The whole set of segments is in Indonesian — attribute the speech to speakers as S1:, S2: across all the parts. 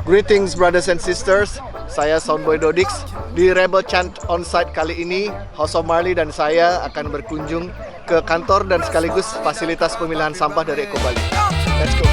S1: Greetings brothers and sisters, saya Soundboy Dodix. Di Rebel Chant Onsite kali ini, House of Marley dan saya akan berkunjung ke kantor dan sekaligus fasilitas pemilahan sampah dari Eco Bali. Let's go.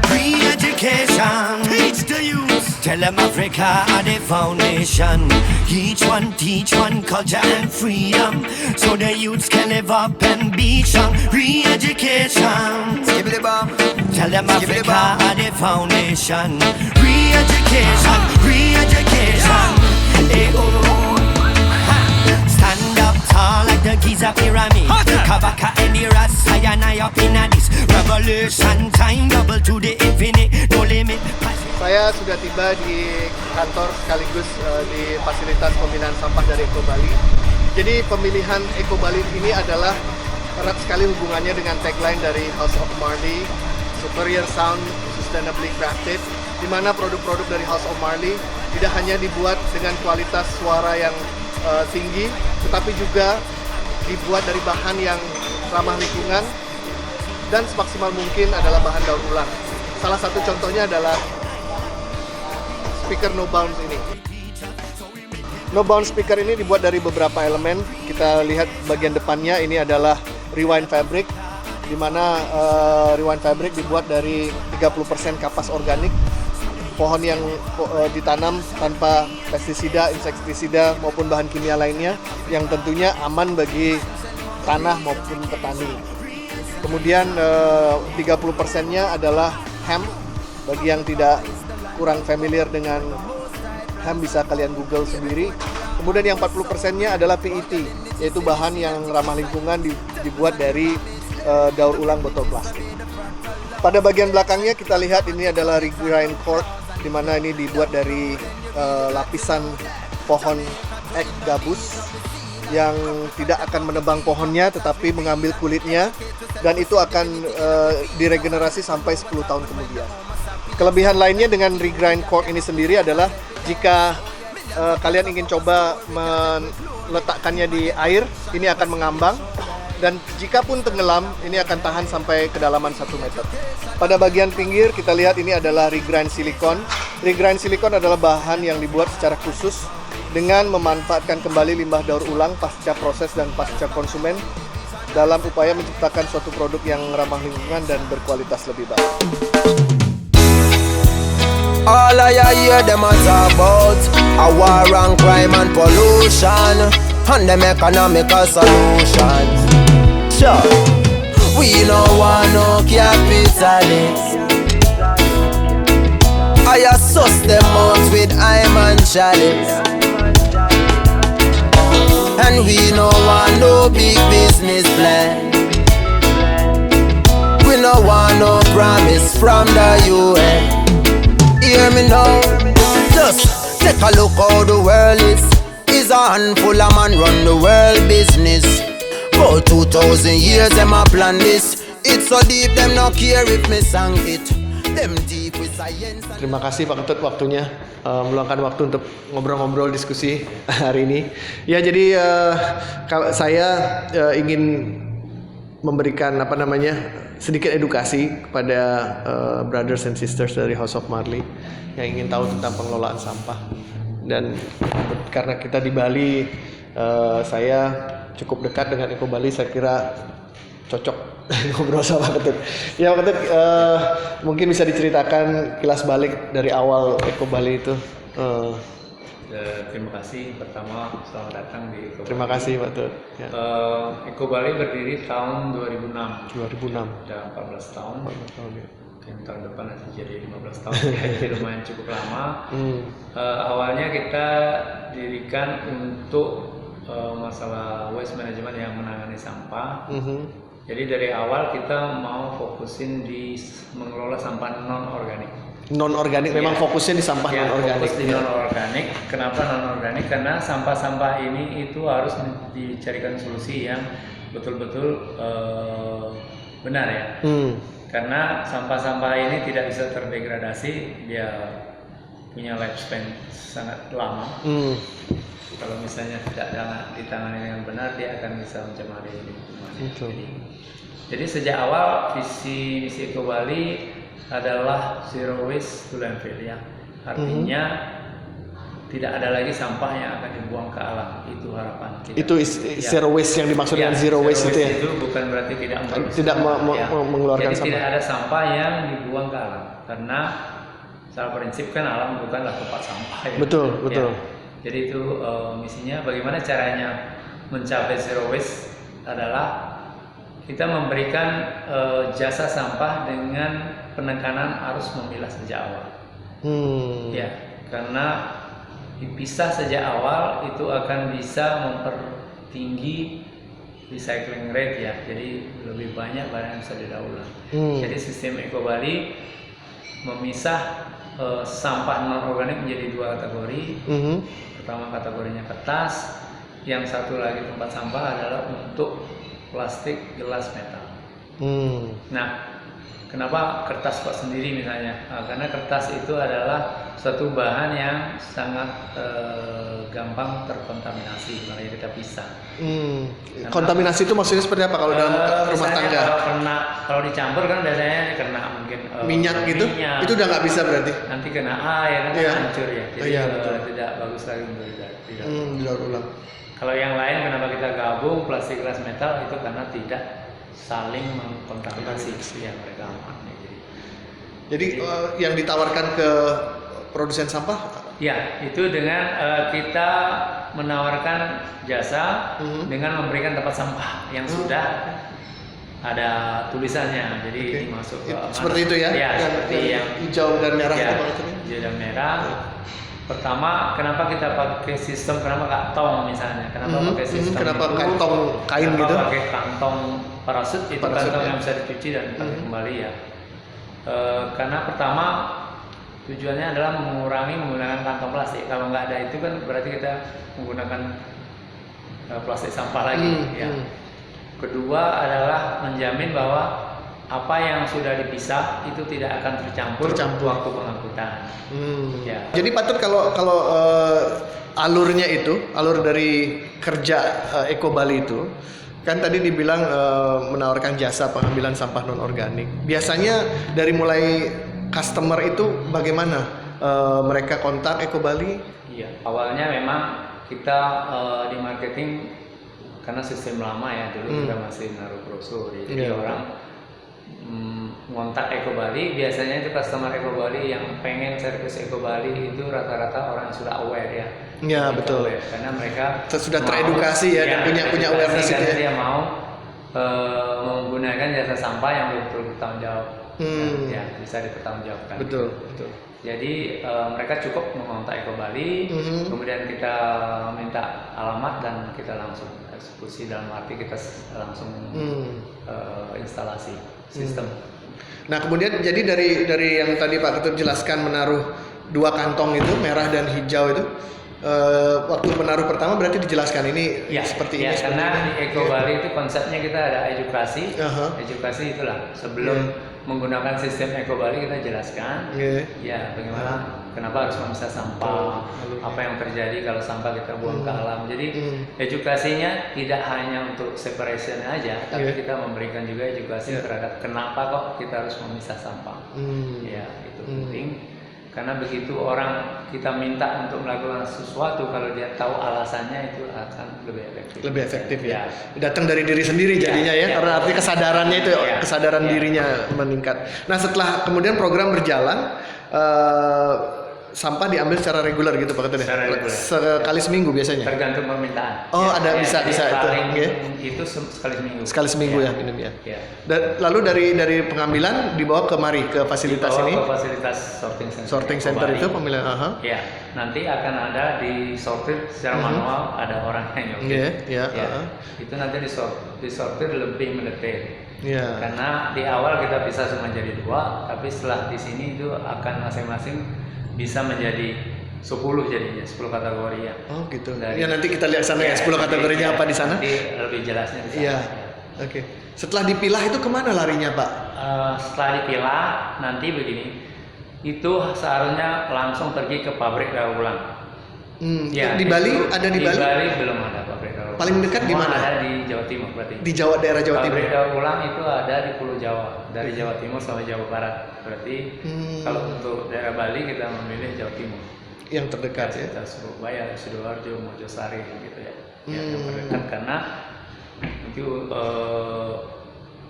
S2: Re-education, teach the youth. Tell them Africa are the foundation. Each one teach one culture and freedom, so the youths can live up and be strong. Re-education, tell them Africa are the foundation. Re-education, re-education. Hey, oh. Stand up tall like the Giza pyramid. Kabaka and the Rasayana up in this revolution time, double to the infinite, no limit.
S1: Saya sudah tiba di kantor sekaligus di fasilitas pemilahan sampah dari Eco Bali. Jadi pemilihan Eco Bali ini adalah erat sekali hubungannya dengan tagline dari House of Marley, Superior Sound, Sustainably Crafted, di mana produk-produk dari House of Marley tidak hanya dibuat dengan kualitas suara yang tinggi, tetapi juga dibuat dari bahan yang ramah lingkungan dan semaksimal mungkin adalah bahan daur ulang. Salah satu contohnya adalah speaker No Bounce ini. No Bounce speaker ini dibuat dari beberapa elemen. Kita lihat bagian depannya, ini adalah rewind fabric, di mana rewind fabric dibuat dari 30% kapas organik, pohon yang ditanam tanpa pestisida, insektisida maupun bahan kimia lainnya, yang tentunya aman bagi tanah maupun petani. Kemudian 30%-nya adalah hemp. Bagi yang tidak kurang familiar dengan hemp, bisa kalian Google sendiri. Kemudian yang 40%-nya adalah PET, yaitu bahan yang ramah lingkungan, dibuat dari daur ulang botol plastik. Pada bagian belakangnya kita lihat ini adalah regrind cord, di mana ini dibuat dari lapisan pohon ek gabus yang tidak akan menebang pohonnya tetapi mengambil kulitnya, dan itu akan diregenerasi sampai 10 tahun kemudian. Kelebihan lainnya dengan regrind cord ini sendiri adalah jika kalian ingin coba meletakkannya di air, ini akan mengambang, dan jika pun tenggelam, ini akan tahan sampai kedalaman 1 meter. Pada bagian pinggir kita lihat ini adalah regrind silikon. Regrind silikon adalah bahan yang dibuat secara khusus dengan memanfaatkan kembali limbah daur ulang pasca proses dan pasca konsumen dalam upaya menciptakan suatu produk yang ramah lingkungan dan berkualitas lebih baik.
S3: All I hear them a talk about a war and crime and pollution and them economical solutions. Sure, we no want no capitalist. I suss them out with I'm and chalice, and we no want no big business plan. We no want no promise from the UN. Hear me now, just take a look how the world is a handful of man run the world business. For 2,000 years them a plan this. It's so deep them no care if me sang it. Them deep with science.
S1: Terima kasih Pak Ketut waktunya, meluangkan waktu untuk ngobrol-ngobrol diskusi hari ini. Ya, jadi saya ingin memberikan sedikit edukasi kepada brothers and sisters dari House of Marley yang ingin tahu tentang pengelolaan sampah. Dan karena kita di Bali, saya cukup dekat dengan Eco Bali, saya kira cocok ngobrol sama Ketut. Ya Pak Ketut, mungkin bisa diceritakan kilas balik dari awal Eco Bali itu.
S4: Terima kasih, pertama selamat datang di Eco Bali.
S1: Terima kasih Pak Ketut. Ya.
S4: Eco Bali berdiri tahun 2006.
S1: 2006.
S4: Sudah 14 tahun.
S1: 14 tahun ya.
S4: Mungkin tahun depan nanti jadi 15 tahun. Jadi lumayan cukup lama. Awalnya kita dirikan untuk masalah waste management yang menangani sampah. Jadi dari awal kita mau fokusin di mengelola sampah non-organik.
S1: Non-organik, memang fokusnya di sampah non-organik.
S4: Fokus di non-organik. Kenapa non-organik? Karena sampah-sampah ini itu harus dicarikan solusi yang betul-betul benar ya. Karena sampah-sampah ini tidak bisa terdegradasi, dia punya lifespan sangat lama. Kalau misalnya tidak ditangani dengan benar, dia akan bisa mencemari lingkungan. Jadi sejak awal visi misi Eco Bali adalah zero waste to landfill ya. Artinya tidak ada lagi sampah yang akan dibuang ke alam. Itu harapan kita.
S1: Itu zero waste yang dimaksud dengan zero waste itu ya.
S4: Itu bukan berarti tidak
S1: mengeluarkan
S4: Jadi
S1: sampah.
S4: tidak ada sampah yang dibuang ke alam. Karena secara prinsip kan alam bukanlah tempat sampah ya.
S1: Betul.
S4: Jadi itu misinya. Bagaimana caranya mencapai zero waste adalah kita memberikan jasa sampah dengan penekanan arus memilah sejak awal. Ya, karena dipisah sejak awal itu akan bisa mempertinggi recycling rate ya. Jadi lebih banyak barang yang bisa didaur ulang. Jadi sistem Eco Bali memisah sampah non organik menjadi 2 kategori. Pertama kategorinya kertas, yang satu lagi tempat sampah adalah untuk plastik, gelas, metal. Nah, kenapa kertas kok sendiri misalnya? Karena kertas itu adalah suatu bahan yang sangat gampang terkontaminasi, makanya kita pisah.
S1: Kontaminasi itu maksudnya seperti apa kalau dalam rumah tangga?
S4: Kalau dicampur kan biasanya kena mungkin
S1: minyak gitu,
S4: minyak.
S1: Itu udah nggak bisa berarti?
S4: Nanti kena air, nanti hancur ya. Jadi tidak bagus lagi untuk
S1: didaur ulang.
S4: Kalau yang lain kenapa kita gabung plastik, gelas, metal itu karena tidak saling mengkontaminasi yang mereka aman.
S1: Jadi yang ditawarkan ke produsen sampah?
S4: Ya, itu dengan kita menawarkan jasa dengan memberikan tempat sampah yang sudah ada tulisannya. Jadi masuk ke
S1: seperti itu ya?
S4: Ya, seperti yang
S1: hijau dan merah
S4: ya,
S1: itu maksudnya?
S4: hijau dan merah. Pertama, kenapa kita pakai sistem, kenapa kantong misalnya? Kenapa pakai sistem
S1: kenapa
S4: itu?
S1: kantong kain
S4: kenapa
S1: gitu?
S4: Pakai kantong parasut, itu kantong yang bisa dicuci dan dipakai kembali ya. Karena pertama tujuannya adalah mengurangi menggunakan kantong plastik. Kalau nggak ada itu kan berarti kita menggunakan plastik sampah lagi. Ya. Kedua adalah menjamin bahwa apa yang sudah dipisah itu tidak akan tercampur waktu pengangkutan. Ya.
S1: Jadi patut kalau alurnya itu, alur dari kerja Eco Bali itu, kan tadi dibilang menawarkan jasa pengambilan sampah non organik. Biasanya dari mulai customer itu bagaimana mereka kontak Eco Bali? Iya.
S4: Awalnya memang kita di marketing karena sistem lama ya, dulu kita masih naruh brosur. Jadi orang ngontak Eco Bali, biasanya itu customer Eco Bali yang pengen servis Eco Bali itu rata-rata orang yang sudah aware ya.
S1: Ya betul.
S4: Aware, karena mereka
S1: sudah teredukasi ya dan punya awareness itu ya.
S4: Dia mau menggunakan jasa sampah yang betul bertanggung jawab. Ya bisa dipertanggungjawabkan.
S1: Betul.
S4: Jadi mereka cukup mengontak Eco Bali, kemudian kita minta alamat dan kita langsung eksekusi, dalam arti kita langsung instalasi sistem.
S1: Nah kemudian jadi dari yang tadi Pak Ketut jelaskan menaruh 2 kantong itu merah dan hijau itu waktu menaruh pertama berarti dijelaskan ini seperti ini.
S4: Karena di Eco Bali itu konsepnya kita ada edukasi. Edukasi itulah sebelum menggunakan sistem Eco Bali kita jelaskan ya bagaimana kenapa harus memisah sampah, apa yang terjadi kalau sampah kita buang ke alam. Jadi edukasinya tidak hanya untuk separation aja, tapi kita memberikan juga edukasi terhadap kenapa kok kita harus memisah sampah. Ya itu penting. Karena begitu orang kita minta untuk melakukan sesuatu, kalau dia tahu alasannya itu akan lebih efektif.
S1: Lebih efektif ya. Datang dari diri sendiri jadinya ya, karena artinya kesadarannya itu kesadaran dirinya meningkat. Nah setelah kemudian program berjalan, sampah diambil secara reguler gitu Pak Ketut ya? Sekali seminggu biasanya?
S4: Tergantung permintaan.
S1: Oh ada bisa itu.
S4: Itu sekali seminggu.
S1: Sekali seminggu ya minum ya. Lalu dari pengambilan dibawa kemari ke fasilitas ini?
S4: Ke fasilitas sorting center
S1: itu pemilihan.
S4: Ya, nanti akan ada disortir secara manual, ada orang yang itu nanti disortir lebih mendetail. Karena di awal kita bisa cuma jadi 2, tapi setelah di sini itu akan masing-masing bisa menjadi 10 jadinya, 10 kategori ya.
S1: Oh gitu. Nanti kita lihat sana ya 10 kategorinya apa di sana.
S4: Nanti lebih jelasnya di sana.
S1: Oke. Setelah dipilah itu kemana larinya Pak?
S4: Setelah dipilah nanti begini, itu seharusnya langsung pergi ke pabrik daur ulang.
S1: Di Bali ada di Bali?
S4: Di Bali belum ada pabrik daur
S1: Paling dekat di
S4: Semua
S1: mana?
S4: ada di Jawa Timur berarti.
S1: Di daerah Jawa Timur.
S4: Pabrik daur ulang itu ada di Pulau Jawa, dari Jawa Timur sampai Jawa Barat. Berarti kalau untuk daerah Bali kita memilih Jawa Timur.
S1: Yang terdekat ya.
S4: Kita Surabaya, Sidoarjo, Mojosari gitu ya. Yang terdekat karena itu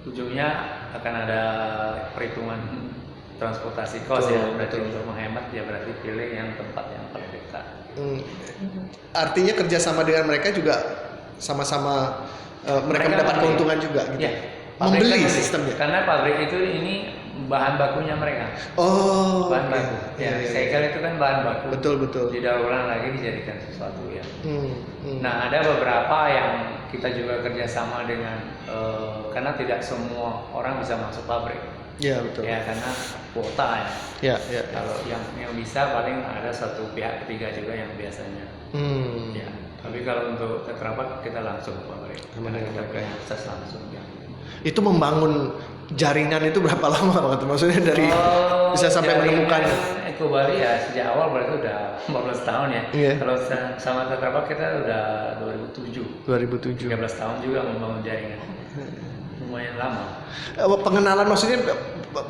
S4: ujungnya akan ada perhitungan transportasi cost ya. Berarti untuk menghemat ya berarti pilih yang tempat yang paling dekat.
S1: Artinya kerjasama dengan mereka juga sama-sama mereka mendapat
S4: membeli.
S1: keuntungan juga gitu.
S4: Ya, pabrik
S1: Membeli
S4: kan
S1: sistemnya.
S4: Karena pabrik itu ini bahan bakunya mereka.
S1: Oh,
S4: Bahan
S1: oke.
S4: baku. Ya,
S1: Iya, iya.
S4: segel itu kan bahan baku.
S1: Betul.
S4: Didaur ulang lagi dijadikan sesuatu ya.
S1: Hmm.
S4: Nah, ada beberapa yang kita juga kerjasama dengan karena tidak semua orang bisa masuk pabrik.
S1: Ya, betul.
S4: Ya, karena kuota ya.
S1: Ya.
S4: Kalau yang bisa paling ada satu pihak ketiga juga yang biasanya. Ya. Tapi kalau untuk Tetra Pak kita langsung ke pabrik. Karena kita punya akses langsung ya.
S1: Itu membangun jaringan itu berapa lama Pak? Maksudnya dari bisa sampai menemukan
S4: Eko Bali ya sejak awal berarti udah 14 tahun ya.
S1: Iya.
S4: Kalau sama Tetra Pak kita udah 2007. 13 tahun juga membangun jaringan. Lumayan lama.
S1: Pengenalan maksudnya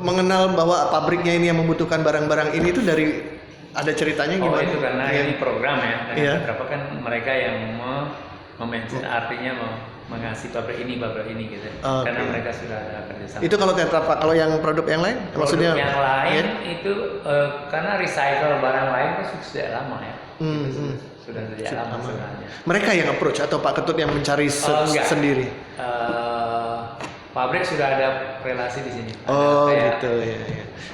S1: mengenal bahwa pabriknya ini yang membutuhkan barang-barang ini itu dari ada ceritanya
S4: Oh
S1: gimana?
S4: itu karena ini program ya.
S1: Iya.
S4: Tetra Pak kan mereka yang memention artinya mengasih pabrik ini gitu.
S1: Oke.
S4: Karena mereka sudah ada kerjasama.
S1: Itu kalau Tetra Pak, kalau yang produk yang lain maksudnya
S4: Produk yang lain
S1: ya?
S4: itu karena recycle barang lain kan sudah lama ya. Sudah sejak lama
S1: Lama.
S4: sebenarnya.
S1: Mereka yang approach atau Pak Ketut yang mencari
S4: Enggak.
S1: sendiri?
S4: Pabrik sudah ada relasi di sini.
S1: Oh
S4: Ada
S1: gitu ya.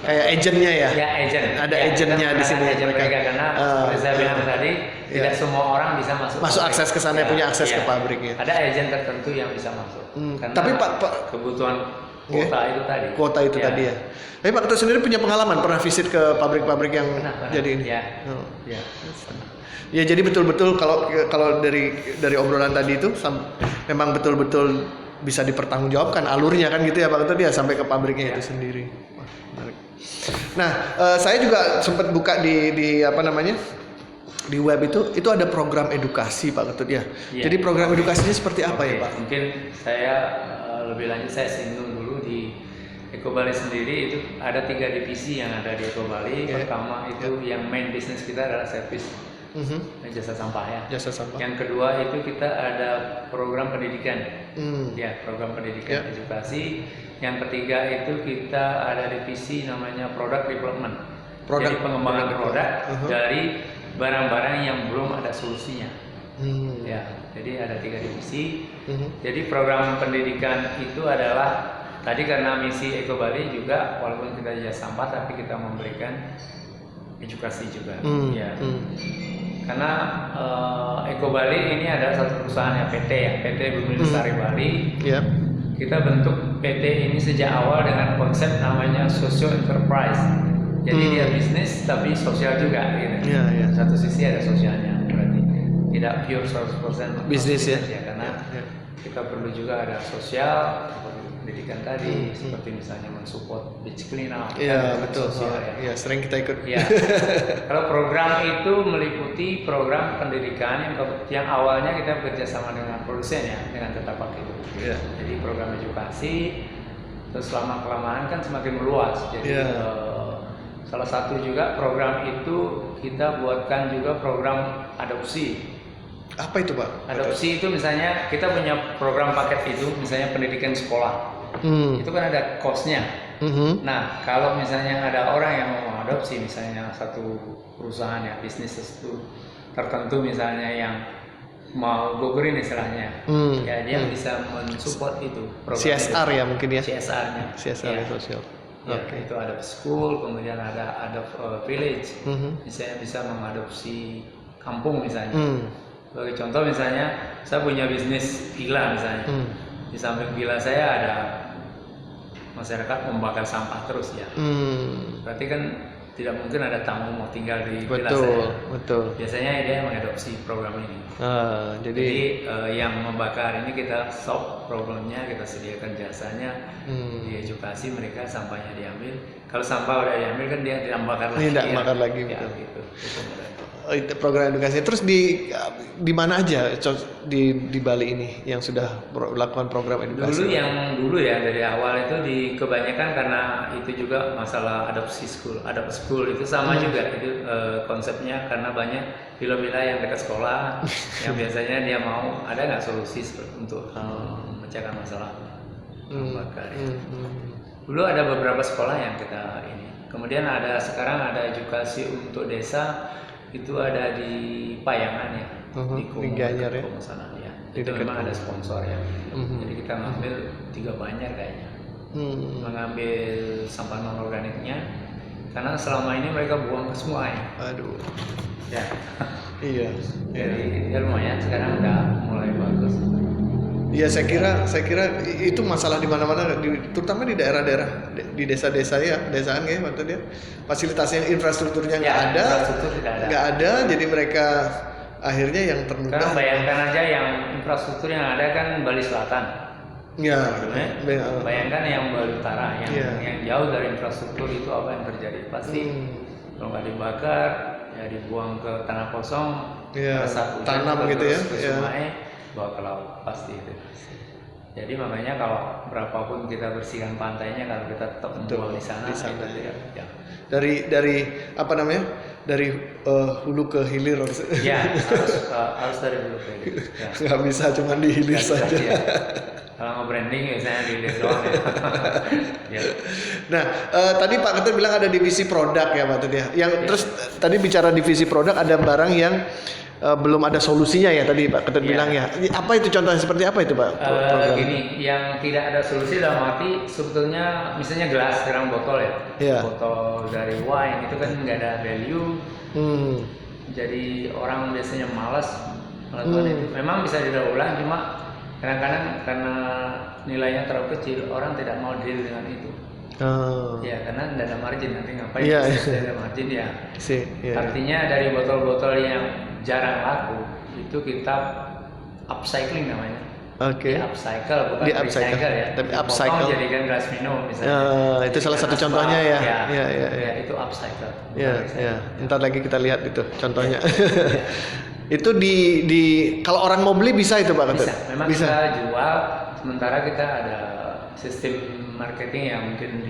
S1: Kayak agentnya ya?
S4: Ya agent.
S1: Ada
S4: Ya,
S1: agentnya
S4: kita
S1: di sini
S4: agent
S1: mereka.
S4: mereka karena seperti saya bilang tadi tidak semua orang bisa masuk.
S1: Masuk akses ke sana, punya akses ke pabriknya.
S4: Ada agent tertentu yang bisa masuk. Karena
S1: Tapi Pak
S4: kebutuhan kuota itu tadi.
S1: Kuota itu tadi ya. Tapi Pak Ketut sendiri punya pengalaman pernah visit ke pabrik-pabrik yang
S4: Pernah.
S1: jadi ini?
S4: Ya.
S1: Oh.
S4: Ya.
S1: Ya jadi betul-betul kalau dari obrolan tadi itu memang betul-betul bisa dipertanggungjawabkan alurnya kan gitu ya Pak Ketut ya sampai ke pabriknya itu sendiri. Wah, menarik. Nah, saya juga sempat buka di apa namanya? Di web itu ada program edukasi Pak Ketut ya.
S4: Iya.
S1: Jadi program edukasinya seperti apa ya
S4: Oke,
S1: Pak?
S4: Mungkin saya lebih lanjut saya singgung dulu di Eko Bali sendiri itu ada 3 divisi yang ada di Eko Bali.
S1: Iya.
S4: Pertama itu yang main bisnis kita adalah service jasa sampah ya.
S1: Jasa sampah.
S4: Yang kedua itu kita ada program pendidikan. Ya, program
S1: Ya.
S4: pendidikan edukasi. Yang ketiga itu kita ada divisi namanya product development.
S1: Product
S4: Jadi pengembangan produk dari barang-barang yang belum ada solusinya. Ya, jadi ada 3 divisi. Jadi program pendidikan itu adalah tadi karena misi Eko Bali juga walaupun kita jasa sampah tapi kita memberikan edukasi juga. Ya. Karena Eko Bali ini adalah satu perusahaan ya PT Bumi Lestari Bali.
S1: Ya.
S4: Kita bentuk PT ini sejak awal dengan konsep namanya social enterprise. Jadi dia bisnis tapi sosial juga gitu.
S1: Iya.
S4: Satu sisi ada sosialnya berarti tidak pure 100%
S1: Bisnis ya.
S4: karena
S1: Ya.
S4: kita perlu juga ada sosial pendidikan tadi seperti misalnya mensupport beach clean up.
S1: Iya
S4: kan,
S1: betul.
S4: sosial ya.
S1: Iya sering kita ikut.
S4: Ya. Kalau program itu meliputi program pendidikan yang awalnya kita bekerja sama dengan produsen ya, dengan Tetra Pak itu.
S1: Iya.
S4: Jadi program edukasi, terus lama kelamaan kan semakin meluas. Jadi
S1: Iya.
S4: salah satu juga program itu kita buatkan juga program adopsi.
S1: Apa itu Pak?
S4: Adopsi itu misalnya kita punya program paket itu, misalnya pendidikan sekolah. Itu kan ada cost-nya. Nah, kalau misalnya ada orang yang mau adopsi, misalnya satu perusahaan ya, bisnis tertentu misalnya yang mau go green istilahnya, ya dia bisa mensupport itu.
S1: CSR
S4: itu.
S1: ya mungkin ya.
S4: CSR-nya.
S1: CSR
S4: Ya.
S1: sosial.
S4: Ya,
S1: Oke.
S4: itu ada school, kemudian ada village, misalnya bisa mengadopsi kampung misalnya. Sebagai contoh misalnya, saya punya bisnis villa misalnya. Di samping villa saya ada masyarakat membakar sampah terus ya. Berarti kan tidak mungkin ada tamu mau tinggal di villa saya.
S1: Betul.
S4: Biasanya dia mengadopsi program ini.
S1: Jadi
S4: Jadi yang membakar ini kita solve problemnya, kita sediakan jasanya, diedukasi mereka, sampahnya diambil. Kalau sampah udah diambil kan dia tidak bakar lagi.
S1: Tidak
S4: ya.
S1: bakar lagi,
S4: Ya,
S1: betul.
S4: gitu. Itu modalnya.
S1: program edukasi. Terus di mana aja di Bali ini yang sudah melakukan program edukasi?
S4: Dulu ya dari awal itu kebanyakan karena itu juga masalah adopsi school itu sama juga itu konsepnya karena banyak villa-villa yang dekat sekolah yang biasanya dia mau ada nggak solusi untuk memecahkan masalah bakar. Dulu ada beberapa sekolah yang kita ini. Kemudian sekarang ada edukasi untuk desa itu ada di Payangan ya, di
S1: Gianyar ya.
S4: sana ya. Itu memang ada sponsor ya. Jadi kita ngambil 3 Banjar kayaknya. Mengambil sampah non organiknya karena selama ini mereka buang ke sungai.
S1: Aduh.
S4: Ya.
S1: Iya.
S4: Jadi ya lumayan sekarang udah mulai bagus.
S1: Iya, saya kira itu masalah di mana-mana, terutama di daerah-daerah, di desa-desa ya, desaan ya, maksudnya fasilitasnya, infrastrukturnya nggak ada, jadi mereka akhirnya yang termudah.
S4: Sekarang bayangkan aja yang infrastruktur yang ada kan Bali Selatan.
S1: Ya.
S4: Bayangkan yang Bali Utara, yang jauh dari infrastruktur itu apa yang terjadi? Pasti kalau nggak dibakar, ya dibuang ke tanah kosong,
S1: tanam gitu ya,
S4: ke sungai. Bawa ke laut pasti itu. Jadi makanya kalau berapapun kita bersihkan pantainya kalau kita tetap membuang di sana itu ya. Dari apa namanya? Dari hulu ke hilir harus. Ya, harus dari hulu ke hilir. Ya.
S1: Nggak bisa cuma di hilir saja.
S4: Ya. Kalau mau branding biasanya di hilir doang ya. Ya.
S1: Nah, tadi Pak Ketut bilang ada divisi produk ya Pak Ketut ya. Terus tadi bicara divisi produk ada barang yang belum ada solusinya ya tadi Pak Ketut bilang ya. Apa itu contohnya seperti apa itu Pak?
S4: Gini, yang tidak ada solusi dalam arti sebetulnya misalnya gelas sekarang botol ya. Botol dari wine itu kan nggak ada value. Jadi orang biasanya malas melakukan itu. Memang bisa didaur ulang cuma kadang-kadang karena nilainya terlalu kecil orang tidak mau deal dengan itu. Ya karena tidak ada margin nanti ngapain tidak ada margin ya. Artinya dari botol-botol yang jarang laku itu kita upcycling namanya. Upcycle bukan recycle ya.
S1: Tapi upcycle
S4: jadikan gelas minum misalnya.
S1: Itu salah satu contohnya ya.
S4: Ya itu upcycle.
S1: Ntar lagi kita lihat itu contohnya. Itu kalau orang mau beli bisa itu Pak Ketut?
S4: Bisa. Memang kita jual sementara kita ada sistem marketing yang mungkin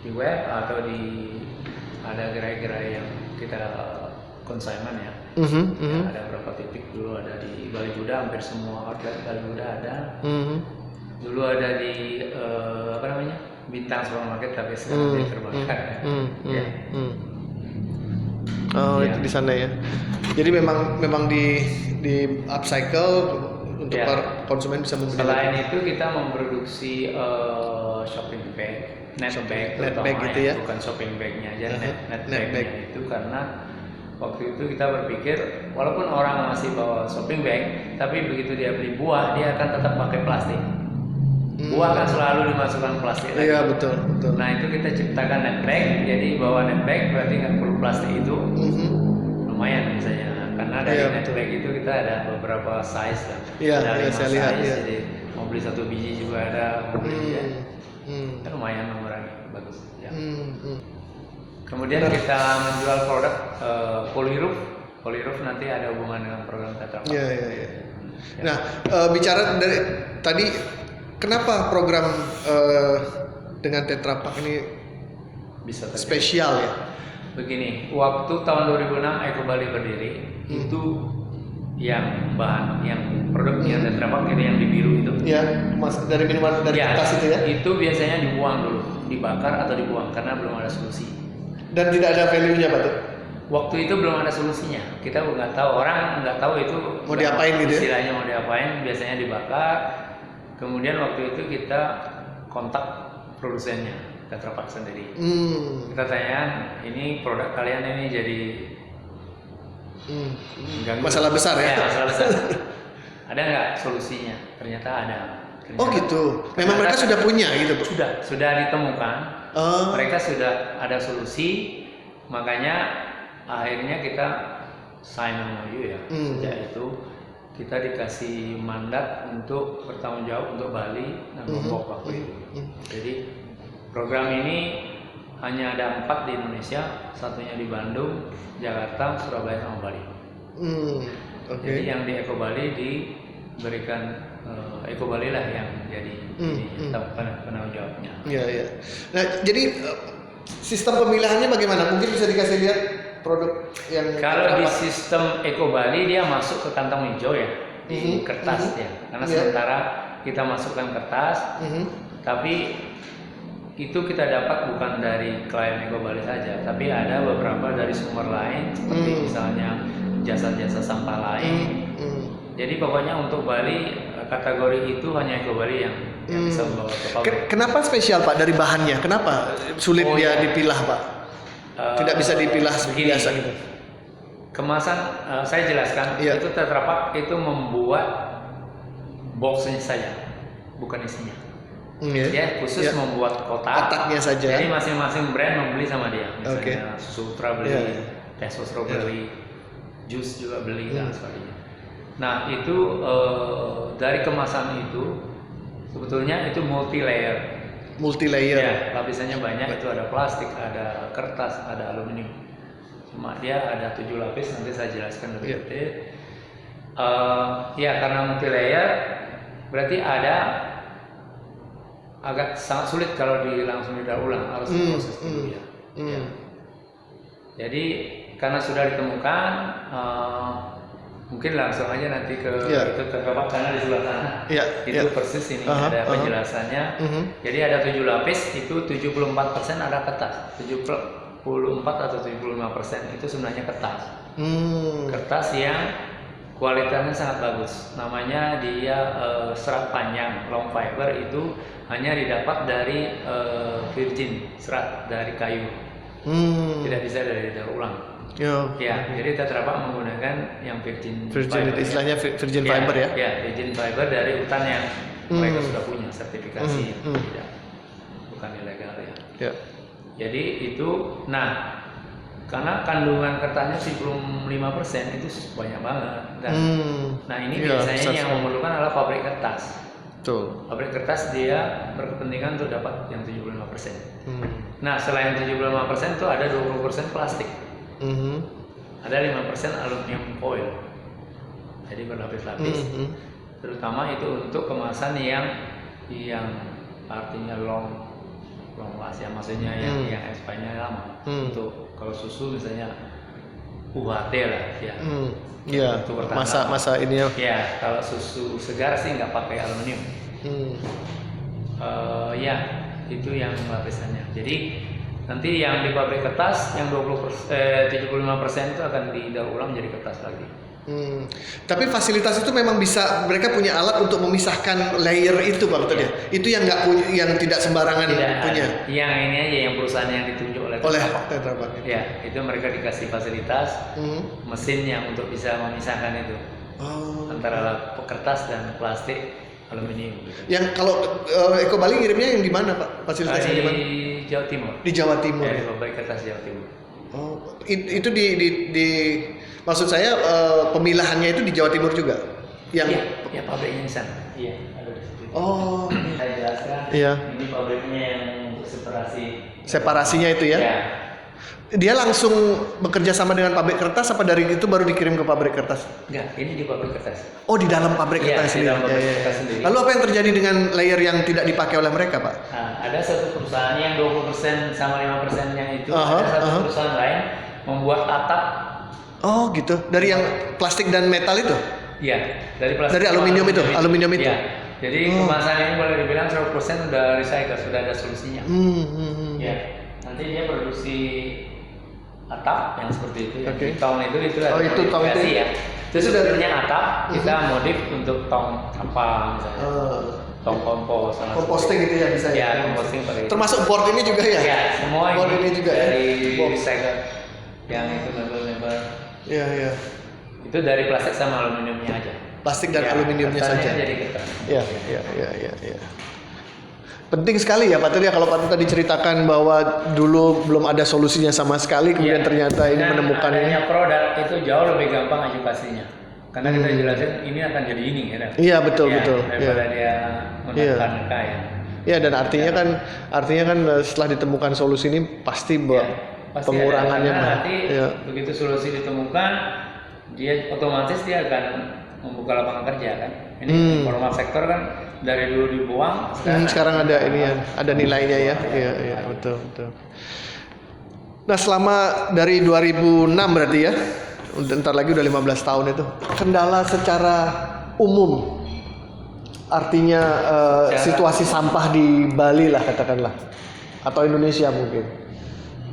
S4: di web atau ada gerai-gerai yang kita consignment ya. Ada beberapa titik dulu ada di Bali Buddha, hampir semua outlet Bali Buddha ada. Dulu ada di Bintang Supermarket tapi sekarang dia terbakar.
S1: Itu di sana ya. Jadi memang di upcycle untuk para konsumen bisa membeli.
S4: Selain itu kita memproduksi shopping bag, net bag
S1: gitu ya.
S4: Bukan shopping bagnya aja, net bagnya itu karena waktu itu kita berpikir walaupun orang masih bawa shopping bag, tapi begitu dia beli buah dia akan tetap pakai plastik. Buah kan selalu dimasukkan plastik.
S1: Iya betul.
S4: Nah itu kita ciptakan net bag, jadi bawa net bag berarti nggak perlu plastik itu. Lumayan misalnya. Karena dari net bag itu kita ada beberapa size kan. Ada 5 size, jadi mau beli 1 biji juga ada. Lumayan mengurangi, bagus. Ya. Kemudian kita menjual produk Polyroof nanti ada hubungan dengan program Tetra Pak.
S1: Iya. Nah, bicara dari tadi, kenapa program dengan Tetra Pak ini bisa spesial ya?
S4: Begini, waktu tahun 2006 Eco Bali berdiri, itu yang produknya Tetra Pak yang di biru itu.
S1: Iya, dari minuman dari kertas itu ya?
S4: Itu biasanya dibuang dulu, dibakar atau dibuang karena belum ada solusi.
S1: Dan tidak ada value-nya Pak tuh?
S4: Waktu itu belum ada solusinya. Kita nggak tahu, orang nggak tahu itu
S1: mau diapain gitu ya?
S4: Istilahnya mau diapain, biasanya dibakar. Kemudian waktu itu kita kontak produsennya, Tetra Pak sendiri. Kita tanya, ini produk kalian ini jadi
S1: masalah besar ya?
S4: Masalah besar. Ada nggak solusinya? Ternyata ada.
S1: Oh gitu. Memang mereka sudah punya gitu Bu?
S4: Sudah ditemukan. Mereka sudah ada solusi, makanya akhirnya kita sign MOU ya. Sejak itu kita dikasih mandat untuk bertanggung jawab untuk Bali dan Lombok waktu itu. Jadi program ini hanya ada 4 di Indonesia, satunya di Bandung, Jakarta, Surabaya, sama Bali.
S1: Oke.
S4: Jadi yang di Eko Bali diberikan Eko Bali lah yang jadi penanggung jawabnya.
S1: Iya, iya. Nah, jadi sistem pemilihannya bagaimana? Mungkin bisa dikasih lihat produk yang
S4: Kalau di sistem Eko Bali dia masuk ke kantong hijau ya, di kertas ya. Karena sementara kita masukkan kertas, tapi itu kita dapat bukan dari klien Eko Bali saja, tapi ada beberapa dari sumber lain, seperti misalnya jasa-jasa sampah lain. Jadi pokoknya untuk Bali kategori itu hanya Eko Bali yang bisa membawa ke pabrik.
S1: Kenapa spesial Pak dari bahannya? Kenapa sulit dia dipilah Pak? Tidak bisa dipilah
S4: begini,
S1: biasa gitu.
S4: Kemasan saya jelaskan, itu Tetra Pak itu membuat boxnya saja, bukan isinya. Dia khusus membuat kotaknya
S1: saja.
S4: Jadi masing-masing brand membeli sama dia. Misalnya susu Ultra beli, Peso beli, jus juga beli dan sebagainya. Nah itu dari kemasan itu sebetulnya itu multi layer. Ya, lapisannya banyak. Itu ada plastik, ada kertas, ada aluminium. Cuma dia ada 7 lapis. Nanti saya jelaskan lebih detail. Ya karena multi layer berarti ada agak sangat sulit kalau langsung didaur ulang, harus proses dulu ya. Jadi karena sudah ditemukan, mungkin langsung aja nanti ke itu terdapat karena di sebelah sana. Itu persis ini ada penjelasannya. Jadi ada 7 lapis, itu 74% ada kertas. 74 atau 75% itu sebenarnya kertas. Kertas yang kualitasnya sangat bagus. Namanya dia serat panjang, long fiber, itu hanya didapat dari virgin, serat dari kayu. Tidak bisa dari daur ulang. Jadi Tetra Pak menggunakan yang virgin fiber,
S1: itu istilahnya virgin fiber ya?
S4: Ya, virgin fiber dari hutan yang mereka sudah punya sertifikasi, tidak, bukan ilegal ya. Jadi itu, nah karena kandungan kertasnya 95% itu banyak banget. Dan nah ini biasanya yang memerlukan adalah pabrik kertas. Pabrik kertas dia berkepentingan untuk dapat yang 75%. Nah selain 75% itu ada 20% plastik. Ada 5% aluminium foil. Jadi berlapis-lapis. Terutama itu untuk kemasan yang artinya long last ya, maksudnya yang expirednya lama. Untuk kalau susu misalnya UHT lah ya. Untuk
S1: masa ini ya.
S4: Ya, kalau susu segar sih nggak pakai aluminium. Itu yang lapisannya. Jadi nanti yang di pabrik kertas yang 75% itu akan didaur ulang menjadi kertas lagi.
S1: Tapi fasilitas itu memang bisa, mereka punya alat untuk memisahkan layer itu Pak betul ya? Itu yang nggak punya, yang tidak sembarangan punya.
S4: Yang ini aja yang perusahaan yang ditunjuk oleh
S1: Tetra Pak.
S4: Ya, itu mereka dikasih fasilitas mesinnya untuk bisa memisahkan itu antara kertas dan plastik aluminium. Gitu.
S1: Yang kalau Eko Bali ngirimnya yang di mana Pak? Fasilitasnya di mana?
S4: Di Jawa Timur.
S1: Di Jawa Timur.
S4: Ya, di pabrik kertas Jawa Timur.
S1: Itu di maksud saya pemilahannya itu di Jawa Timur juga. Yang
S4: ya pabriknya di sana. Iya, ada di situ. Saya jelaskan. Ini pabriknya yang untuk separasinya itu ya. Dia langsung bekerja sama dengan pabrik kertas apa dari itu baru dikirim ke pabrik kertas? Enggak, ini di pabrik kertas.
S1: Di dalam pabrik kertas sendiri.
S4: Kertas sendiri.
S1: Lalu apa yang terjadi dengan layer yang tidak dipakai oleh mereka, Pak?
S4: Nah, ada satu perusahaan yang 20% sama 5%-nya itu, ada satu perusahaan lain membuat atap.
S1: Gitu. Dari yang plastik dan metal itu?
S4: Iya, dari plastik.
S1: Dari aluminium itu.
S4: Iya. Jadi kemasan ini boleh dibilang 100% sudah recycle, sudah ada solusinya. Ya. Nanti dia produksi atap yang seperti itu. Di tong itu ada modifikasi ya. Itu sebenarnya atap kita modif untuk tong sampah misalnya. Tong kompos.
S1: Composting gitu ya bisa ya.
S4: Ya, composting pakai.
S1: Termasuk board ini juga ya?
S4: Ya, semua
S1: board ini juga
S4: dari recycle. Yang itu mebel-mebel.
S1: Iya.
S4: Itu dari plastik sama aluminiumnya aja.
S1: Plastik dan aluminiumnya saja.
S4: Jadi kertas.
S1: Iya. Penting sekali ya Pak Tur ya, kalau Pak Tur tadi ceritakan bahwa dulu belum ada solusinya sama sekali, kemudian ternyata ini menemukan ini.
S4: Produk itu jauh lebih gampang edukasinya, karena kita jelasin ini akan jadi ini ya.
S1: Iya betul.
S4: Daripada dia menekan ya.
S1: Ya, dan artinya kan setelah ditemukan solusi ini pasti
S4: Pasti
S1: pengurangannya
S4: ada, karena
S1: Pak.
S4: nanti
S1: Ya.
S4: begitu solusi ditemukan, dia otomatis dia akan membuka lapangan kerja kan. Ini informal sektor kan dari dulu dibuang,
S1: Sekarang ada ini ya, ada nilainya ya. Iya, iya, betul. Nah, selama dari 2006 berarti ya, ntar lagi udah 15 tahun itu. Kendala secara umum, artinya situasi sampah di Bali lah katakanlah, atau Indonesia mungkin.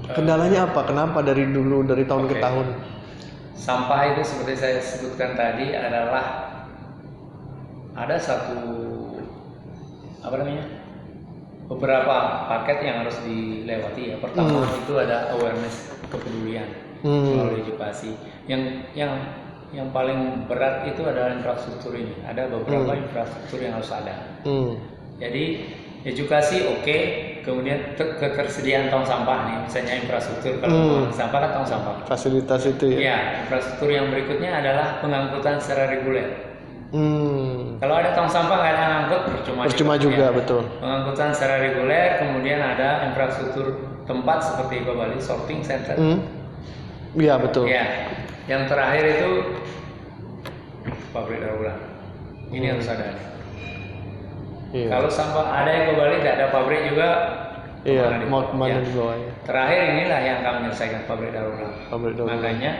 S1: Kendalanya apa? Kenapa dari dulu, dari tahun ke tahun?
S4: Sampah itu seperti saya sebutkan tadi adalah ada beberapa paket yang harus dilewati ya. Pertama itu ada awareness, kepedulian melalui edukasi. Yang paling berat itu adalah infrastruktur ini. Ada beberapa infrastruktur yang harus ada. Jadi edukasi oke, kemudian ketersediaan tong sampah nih, misalnya infrastruktur kalau sampah kan tong sampah.
S1: Fasilitas itu ya.
S4: Ya, infrastruktur yang berikutnya adalah pengangkutan secara reguler. Kalau ada tong sampah nggak ada ngangkut, percuma juga. Betul. Pengangkutan secara reguler, kemudian ada infrastruktur tempat seperti Eco Bali sorting center.
S1: Iya betul.
S4: Ya, yang terakhir itu pabrik daur ulang. Ini harus ada.
S1: Iya.
S4: Kalau sampah ada Eco Bali, tidak ada pabrik juga.
S1: Iya, mau kemana di bawahnya?
S4: Terakhir inilah yang kami menyelesaikan pabrik daur ulang. Makanya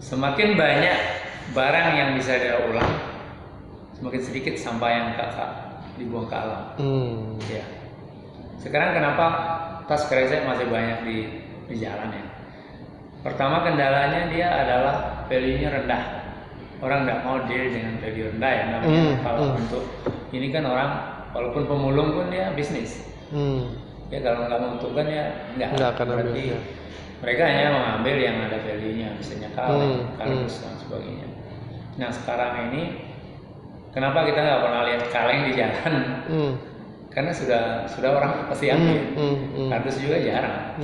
S4: semakin banyak barang yang bisa didaur ulang, semakin sedikit sampah yang dibuang ke alam. Ya. Sekarang kenapa tas kresek masih banyak di jalan ya? Pertama kendalanya dia adalah value-nya rendah. Orang nggak mau deal dengan value rendah ya. Namanya kalau untuk ini kan orang walaupun pemulung pun dia bisnis. Ya kalau nggak menguntungkan ya nggak akan ambil. Ya. Mereka hanya mengambil yang ada value-nya, misalnya kaleng, kardus dan sebagainya. Nah sekarang ini kenapa kita nggak pernah lihat kaleng di jalan? Karena sudah orang pasti ambil. Kardus juga jarang.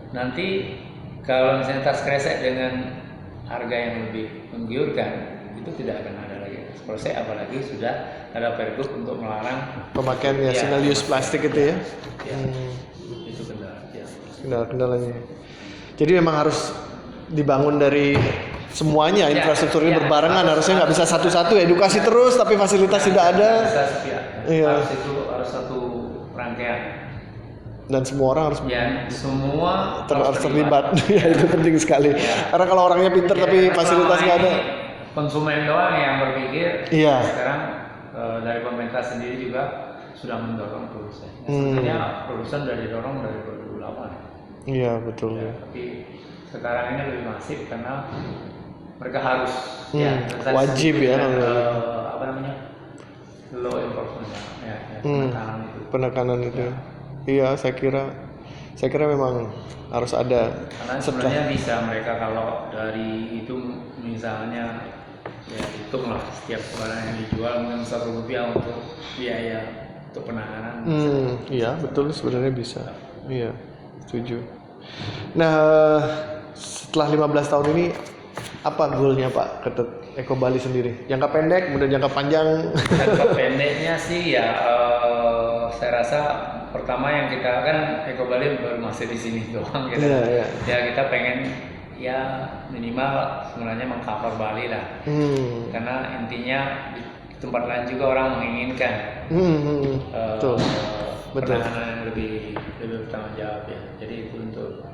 S4: Nanti kalau misalnya tas kresek dengan harga yang lebih menggiurkan, itu tidak akan ada lagi proses, apalagi sudah ada pergub untuk melarang
S1: pemakaian single use plastik itu ya.
S4: Itu kendala.
S1: Kendalanya. Jadi memang harus dibangun dari semuanya, infrastrukturnya berbarengan, harusnya nggak bisa satu-satu, edukasi terus tapi fasilitas tidak ada.
S4: Harus satu rangkaian.
S1: Dan semua orang harus
S4: harus
S1: terlibat. Ya itu penting sekali. Karena kalau orangnya pinter tapi fasilitas nggak ada,
S4: konsumen doang yang berpikir. Sekarang dari pemerintah sendiri juga sudah mendorong produsen. Sebenarnya produsen sudah didorong dari 2008. Iya betul. Tapi sekarang ini lebih masif karena mereka harus
S1: wajib ya.
S4: Law enforcement
S1: penekanan itu. Iya, saya kira memang harus ada.
S4: Karena sebenarnya bisa mereka kalau dari itu misalnya hitunglah setiap barang yang dijual mungkin Rp1 untuk biaya untuk penanganan.
S1: Iya betul, sebenarnya bisa. Iya, setuju. Nah, setelah 15 tahun ini apa goalnya Pak Eco Bali sendiri? Jangka pendek, kemudian jangka panjang.
S4: Jangka pendeknya sih ya saya rasa pertama yang kita kan Eco Bali baru masih di sini doang gitu. Ya kita pengen ya minimal sebenarnya mengcover Bali lah. Karena intinya di tempat lain juga orang menginginkan penanganan yang lebih bertanggung jawab ya. Jadi itu untuk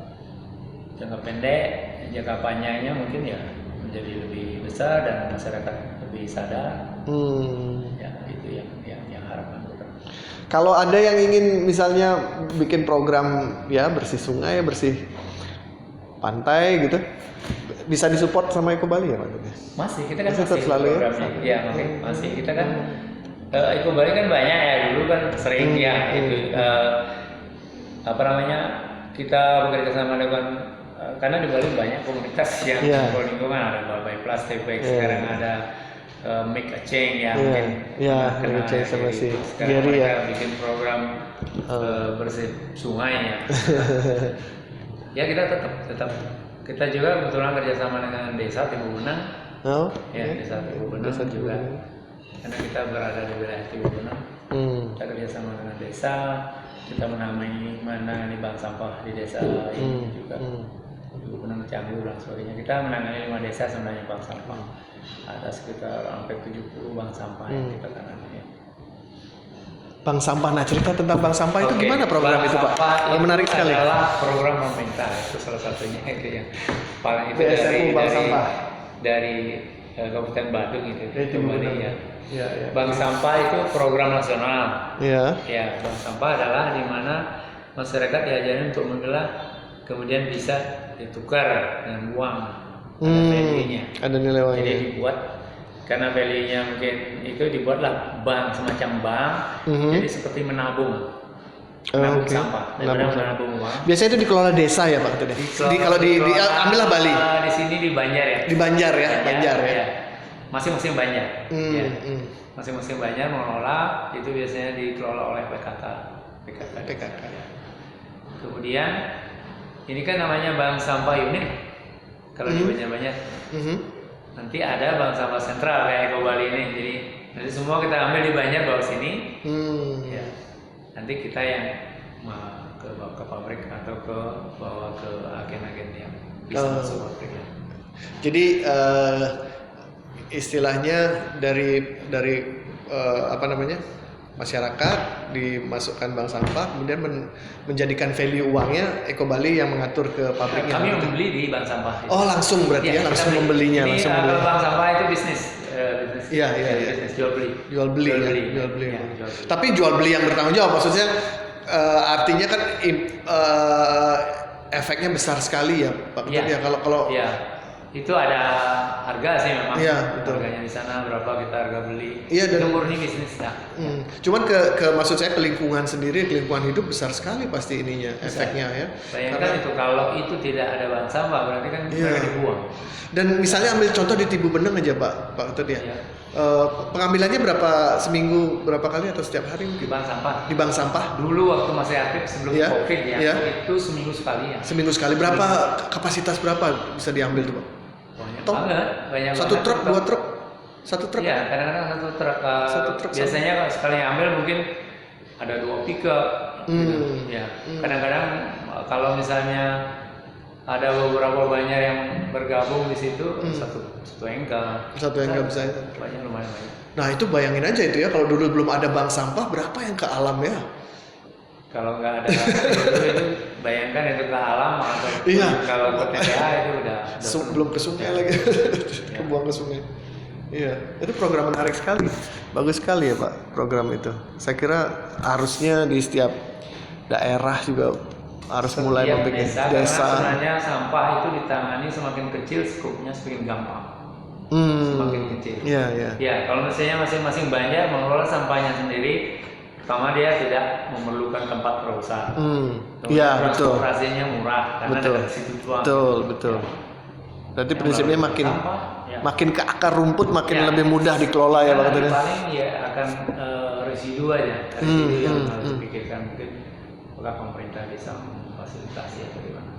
S4: jangka pendek, jangka panjangnya mungkin ya menjadi lebih besar dan masyarakat lebih sadar. Ya itu yang harapan kita.
S1: Kalau ada yang ingin misalnya bikin program ya bersih sungai, bersih pantai gitu, bisa disupport sama Eco Bali ya Pak?
S4: Masih, kita kan masih
S1: selalu
S4: programnya. Ya, masih kita kan Eco Bali kan banyak ya, dulu kan sering kita bekerja sama dengan karena di Bali banyak komunitas yang lingkungan, ada Balai Plastik Baik, sekarang ada Make a Change ya mungkin
S1: Make a Change sama si
S4: sekarang mereka bikin program bersih sungai ya. Ya kita tetap kita juga kebetulan kerjasama dengan Desa Timur Benang. Desa Timur Benang juga karena kita berada di wilayah Timur Benang. Kita kerjasama dengan desa, kita menangani bank sampah di desa ini juga. Gubernur Canggu dan sebagainya. Kita menangani 5 desa sebenarnya bank sampah. Ada sekitar hampir 70 bank sampah yang kita tangani.
S1: Bank sampah. Nah, cerita tentang bank sampah itu gimana program itu, Pak? Menarik sekali.
S4: Adalah program pemerintah, itu salah satunya itu yang paling itu
S1: BSMU bank sampah
S4: dari Kabupaten Badung itu. Kembali ya.
S1: Ya.
S4: Bank sampah itu program nasional.
S1: Ya.
S4: Ya, bank sampah adalah di mana masyarakat diajarin untuk memilah, kemudian bisa ditukar dengan uang. Ada value-nya.
S1: Ada nilai uangnya.
S4: Jadi dibuat karena value-nya mungkin itu dibuatlah bank, semacam bank. Jadi seperti menabung sampah. Menabung uang.
S1: Biasanya itu dikelola desa ya, Pak? Kalau ambillah Bali.
S4: Di sini di Banjar ya.
S1: Di Banjar ya, Banjar ya.
S4: Masing-masing Banjar. Ya. Masing-masing Banjar mengelola, itu biasanya dikelola oleh PKK. Ya. Kemudian ini kan namanya bank sampah unit. Kalau di Banjar-Banjar. Nanti ada bank sampah sentral kayak Eko Bali ini. Jadi nanti semua kita ambil di Banjar bawa sini. Ya. Nanti kita yang ke pabrik atau bawa ke agen-agen yang bisa masuk pabrik.
S1: Jadi istilahnya dari masyarakat dimasukkan bank sampah, kemudian menjadikan value uangnya Eko Bali yang mengatur ke pabriknya.
S4: Kami membeli di bank sampah.
S1: Oh, langsung berarti ya, langsung membelinya.
S4: Ini kalau bank sampah itu bisnis.
S1: Iya.
S4: Bisnis jual beli.
S1: Jual beli. Tapi jual beli yang bertanggung jawab, maksudnya artinya kan efeknya besar sekali ya, Pak.
S4: Iya.
S1: Kalau
S4: itu ada harga sih memang.
S1: Iya, betul.
S4: Harganya di sana berapa kita harga beli.
S1: Iya, dan
S4: itu murni bisnis ya.
S1: Cuman ke maksud saya ke lingkungan sendiri, ke lingkungan hidup besar sekali pasti ininya, efeknya ya.
S4: Bayangkan itu kalau itu tidak ada bank sampah berarti kan mereka dibuang.
S1: Dan misalnya ambil contoh di Tibu Beneng aja, Pak Ketut ya.
S4: Iya.
S1: Pengambilannya berapa seminggu, berapa kali atau setiap hari mungkin?
S4: Di bank sampah.
S1: Di bank sampah.
S4: Dulu waktu masih aktif sebelum
S1: Iya.
S4: Covid ya,
S1: Iya.
S4: itu seminggu sekali ya.
S1: Seminggu sekali. Berapa kapasitas berapa bisa diambil tuh, Pak?
S4: Banyak
S1: Ton?
S4: banget, banyak
S1: Satu
S4: banget.
S1: truk, 2 truk? Satu truk?
S4: Iya, kadang-kadang satu truk.
S1: Satu truk
S4: Biasanya kalau sekali ambil mungkin ada 2 pickup. Gitu. Ya. Kadang-kadang kalau misalnya ada beberapa banyak yang bergabung di situ, satu engkel.
S1: Satu engkel bisa.
S4: Banyak, lumayan banyak.
S1: Nah, itu bayangin aja itu ya, kalau dulu belum ada bank sampah, berapa yang ke alam ya?
S4: Kalau nggak ada itu bayangkan itu ke alam atau kalau ke TPA itu udah
S1: Belum ke sungai lagi. Kebuang ke sungai. Iya, itu program menarik sekali. Bagus sekali ya, Pak, program itu. Saya kira harusnya di setiap daerah juga harus mulai membuat
S4: desa.
S1: desa.
S4: Karena sebenarnya sampah itu ditangani semakin kecil, skupnya semakin gampang. Semakin kecil.
S1: Iya.
S4: Ya, kalau misalnya masing-masing Banjar mengelola sampahnya sendiri, pertama dia tidak memerlukan tempat perusahaan.
S1: Iya, betul.
S4: Transportasinya murah karena dekat situ doang.
S1: Betul. Berarti prinsipnya
S4: sampah,
S1: makin ke akar rumput makin lebih mudah dikelola ya, Pak Ketut.
S4: Paling ya akan residu aja. Residu yang harus dipikirkan mungkin apakah pemerintah bisa memfasilitasi atau gimana.